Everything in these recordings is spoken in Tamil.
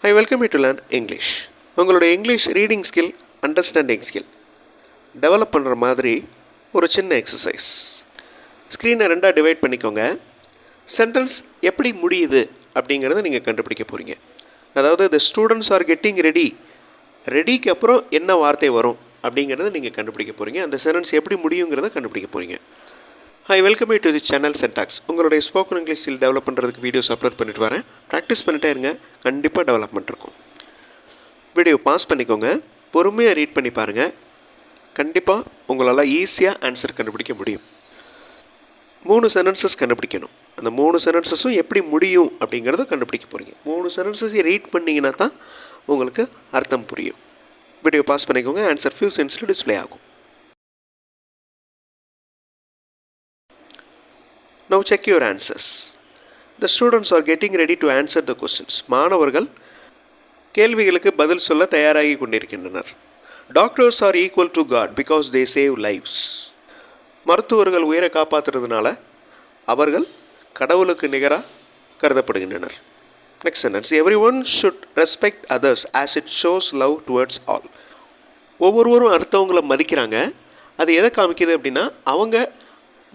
I welcome you to learn English. உங்களுடைய English reading skill, understanding skill develop பண்ணுற மாதிரி ஒரு சின்ன எக்ஸசைஸ். ஸ்க்ரீனை ரெண்டாக டிவைட் பண்ணிக்கோங்க. சென்டென்ஸ் எப்படி முடியுது அப்படிங்கிறத நீங்கள் கண்டுபிடிக்க போகிறீங்க. அதாவது the students are getting ready, ரெடிக்கு அப்புறம் என்ன வார்த்தை வரும் அப்படிங்கிறத நீங்கள் கண்டுபிடிக்க போகிறீங்க. அந்த சென்டென்ஸ் எப்படி முடியுங்கிறத கண்டுபிடிக்க போகிறீங்க. Hi, welcome you to the channel Sentax. உங்களுடைய ஸ்போக்கன் இங்கிலீஷ் ஸ்கில் டெவலப் பண்ணுறதுக்கு வீடியோஸ் அப்லோட் பண்ணிட்டு வரேன். ப்ராக்டிஸ் பண்ணிட்டே இருங்க, கண்டிப்பாக டெவலப்மெண்ட் இருக்கும். வீடியோ பாஸ் பண்ணிக்கோங்க, பொறுமையாக ரீட் பண்ணி பாருங்கள். கண்டிப்பாக உங்களால் ஈஸியாக ஆன்சர் கண்டுபிடிக்க முடியும். 3 சென்டென்சஸ் கண்டுபிடிக்கணும். அந்த 3 சென்டென்சஸும் எப்படி முடியும் அப்படிங்கிறத கண்டுபிடிக்க போகிறீங்க. 3 சென்டென்சஸை ரீட் பண்ணிங்கன்னா தான் உங்களுக்கு அர்த்தம் புரியும். வீடியோ பாஸ் பண்ணிக்கோங்க. ஆன்சர் ஃபியூ செகண்ட்ஸில் டிஸ்பிளே ஆகும். Now check your answers. The students are getting ready to answer the questions. மாணவர்கள் கேள்விகளுக்கு பதில் சொல்ல தயாராகி கொண்டிருக்கின்றனர். Doctors are equal to God because they save lives. மருத்துவர்கள் உயிரை காப்பாற்றுறதுனால அவர்கள் கடவுளுக்கு நிகராக கருதப்படுகின்றனர். Next sentence. Everyone should respect others as it shows love towards all. ஒவ்வொருவரும் அடுத்தவங்களை மதிக்கிறாங்க. அது எதை காமிக்குது அப்படின்னா அவங்க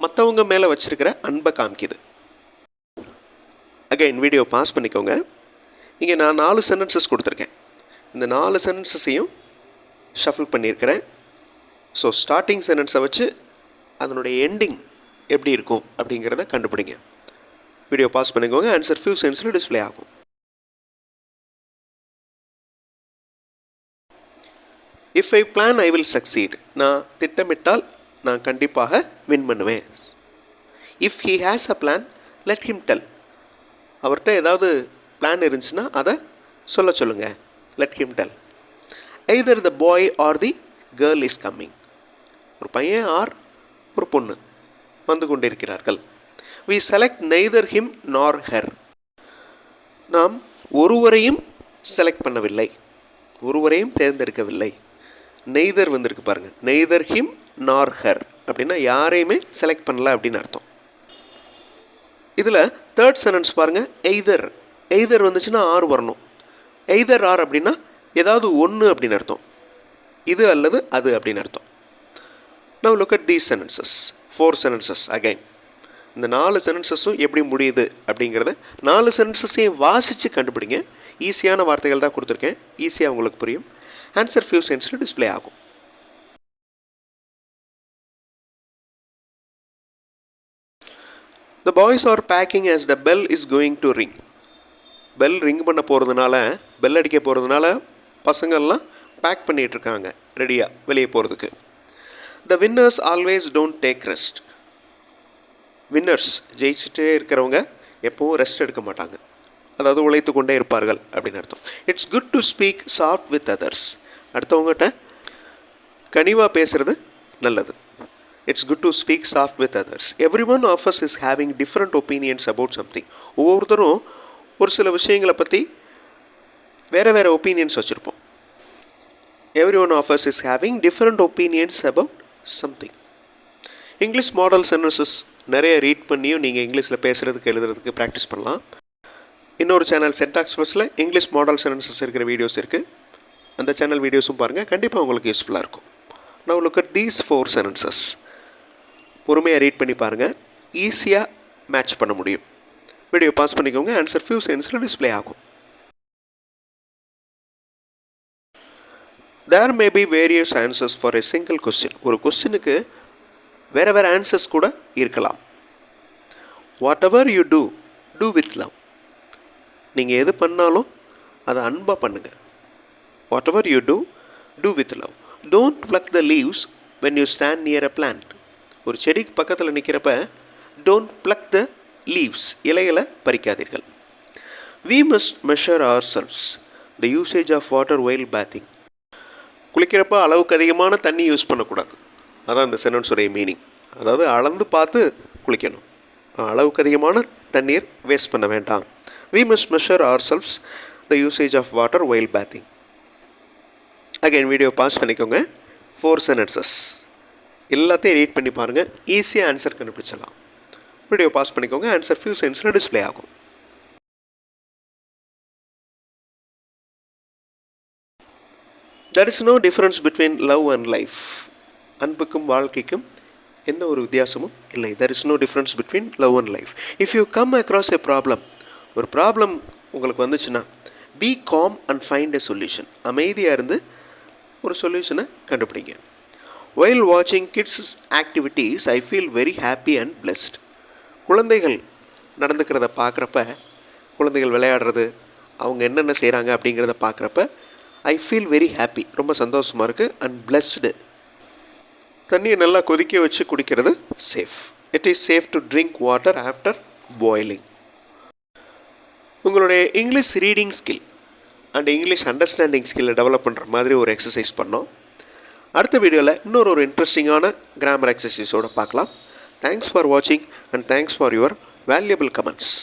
மற்றவங்க மேலே வச்சுருக்கிற அன்பை காமிக்குது. அகைன் வீடியோ பாஸ் பண்ணிக்கோங்க. இங்கே நான் 4 சென்டென்சஸ் கொடுத்துருக்கேன். இந்த 4 சென்டென்சஸையும் ஷஃபில் பண்ணியிருக்கிறேன். ஸோ ஸ்டார்டிங் சென்டென்ஸை வச்சு அதனுடைய எண்டிங் எப்படி இருக்கும் அப்படிங்கிறத கண்டுபிடிங்க. வீடியோ பாஸ் பண்ணிக்கோங்க. ஆன்சர் ஃபியூ செகண்ட்ஸில் டிஸ்பிளே ஆகும். If I plan I will succeed. நான் திட்டமிட்டால் நான் கண்டிப்பாக வின் பண்ணுவேன். If he has a plan let him tell. அவர்கிட்ட ஏதாவது பிளான் இருந்துச்சுன்னா அதை சொல்ல சொல்லுங்கள். Let him tell. Either the boy or the girl is coming. ஒரு பையன் ஆர் ஒரு பொண்ணு வந்து கொண்டிருக்கிறார்கள். வி செலக்ட் நெய்தர் ஹிம் நார் ஹெர். நாம் ஒருவரையும் செலக்ட் பண்ணவில்லை, ஒருவரையும் தேர்ந்தெடுக்கவில்லை. நெய்தர் வந்திருக்கு பாருங்கள். நெய்தர் ஹிம் நார் ஹெர் அப்படின்னா யாரையுமே செலக்ட் பண்ணல அப்படின்னு அர்த்தம். இதில் தேர்ட் சென்டென்ஸ் பாருங்கள். எய்தர். எய்தர் வந்துச்சுன்னா ஆர் வரணும். எய்தர் ஆர் அப்படின்னா ஏதாவது ஒன்று அப்படின்னு அர்த்தம். இது அல்லது அது அப்படின்னு அர்த்தம். Now look at these sentences. 4 sentences again. இந்த 4 சென்டென்சஸும் எப்படி முடியுது அப்படிங்கிறத 4 சென்டென்சஸையும் வாசித்து கண்டுபிடிங்க. ஈஸியான வார்த்தைகள் தான் கொடுத்துருக்கேன், ஈஸியாக உங்களுக்கு புரியும். ஆன்சர் ஃபியூ செகண்ட்ஸில் டிஸ்பிளே ஆகும். The boys are packing as the bell is going to ring. Bell ring பண்ண போகிறதுனால, பெல் அடிக்க போகிறதுனால பசங்கள்லாம் பேக் பண்ணிகிட்டு இருக்காங்க ரெடியாக வெளியே போகிறதுக்கு. The winners always don't take rest. Winners ஜெயிச்சுட்டே இருக்கிறவங்க எப்போவும் ரெஸ்ட் எடுக்க மாட்டாங்க, அதாவது உழைத்து கொண்டே இருப்பார்கள் அப்படின்னு அர்த்தம். It's good to speak soft with others. அடுத்தவங்ககிட்ட கனிவாக பேசுகிறது நல்லது. It's good to speak soft with others. Everyone of us is having different opinions about something. ஒவ்வொருத்தரும் ஒரு சில விஷயங்களை பற்றி வேறு ஒப்பீனியன்ஸ் வச்சுருப்போம். Everyone of us is having different opinions about something. English model sentences நிறைய ரீட் பண்ணியும் நீங்கள் இங்கிலீஷில் பேசுகிறதுக்கு எழுதுறதுக்கு ப்ராக்டிஸ் பண்ணலாம். இன்னொரு சேனல் சென்டாக்ஸ் ப்ளஸில் இங்கிலீஷ் மாடல் சென்டென்சஸ் இருக்கிற வீடியோஸ் இருக்குது. அந்த சேனல் வீடியோஸும் பாருங்கள், கண்டிப்பாக உங்களுக்கு யூஸ்ஃபுல்லாக இருக்கும். Now look at these 4 sentences. பொறுமையாக ரீட் பண்ணி பாருங்கள், ஈஸியாக மேட்ச் பண்ண முடியும். வீடியோ பாஸ் பண்ணிக்கோங்க. ஆன்சர் ஃபியூ செகண்ட்ஸில் டிஸ்பிளே ஆகும். There may be various answers for a single question. ஒரு கொஸ்டினுக்கு வேறு ஆன்சர்ஸ் கூட இருக்கலாம். Whatever you do do with love. நீங்கள் எது பண்ணாலும் அதை அன்பாக பண்ணுங்கள். Whatever you do do with love. Don't pluck the leaves when you stand near a plant. ஒரு செடிக்கு பக்கத்தில் நிற்கிறப்ப டோன்ட் பிளக் த லீவ்ஸ், இலைகளை பறிக்காதீர்கள். We must measure ourselves the usage of water while bathing. குளிக்கிறப்ப அளவுக்கு அதிகமான தண்ணி யூஸ் பண்ணக்கூடாது. அதான் இந்த சென்டென்ஸுடைய மீனிங். அதாவது அளந்து பார்த்து குளிக்கணும், அளவுக்கு அதிகமான தண்ணீர் வேஸ்ட் பண்ண வேண்டாம். We must measure ourselves the usage of water while bathing. Again video pause பண்ணிக்கோங்க. 4 சென்டென்சஸ் எல்லாத்தையும் ரீட் பண்ணி பாருங்கள், ஈஸியாக ஆன்சர் கண்டுபிடிச்சலாம். வீடியோ பாஸ் பண்ணிக்கோங்க. ஆன்சர் ஃபியூ செகண்ட்ஸில் டிஸ்பிளே ஆகும். there is no difference between love and life. அன்புக்கும் வாழ்க்கைக்கும் எந்த ஒரு வித்தியாசமும் இல்லை. there is no difference between love and life. if you come across a problem, ஒரு ப்ராப்ளம் உங்களுக்கு வந்துச்சுன்னா, be calm and find a solution. அமைதியாக இருந்து ஒரு சொல்யூஷனை கண்டுபிடிங்க. while watching kids activities I feel very happy and blessed. குழந்தைகள் நடந்துக்கிறத பார்க்குறப்ப, குழந்தைகள் விளையாடுறது, அவங்க என்னென்ன செய்கிறாங்க அப்படிங்கிறத பார்க்குறப்ப ஐ ஃபீல் வெரி ஹாப்பி, ரொம்ப சந்தோஷமாக இருக்குது. And blessed. தண்ணியை நல்லா கொதிக்க வச்சு குடிக்கிறது safe. It is safe to drink water after boiling. உங்களுடைய English reading skill and English understanding ஸ்கில்லை டெவலப் பண்ணுற மாதிரி ஒரு எக்ஸசைஸ் பண்ணோம். அடுத்த வீடியோவில் இன்னொரு இன்ட்ரெஸ்டிங்கான கிராமர் எக்ஸசைஸோடு பார்க்கலாம். தேங்க்ஸ் ஃபார் வாட்சிங் and thanks for your valuable comments.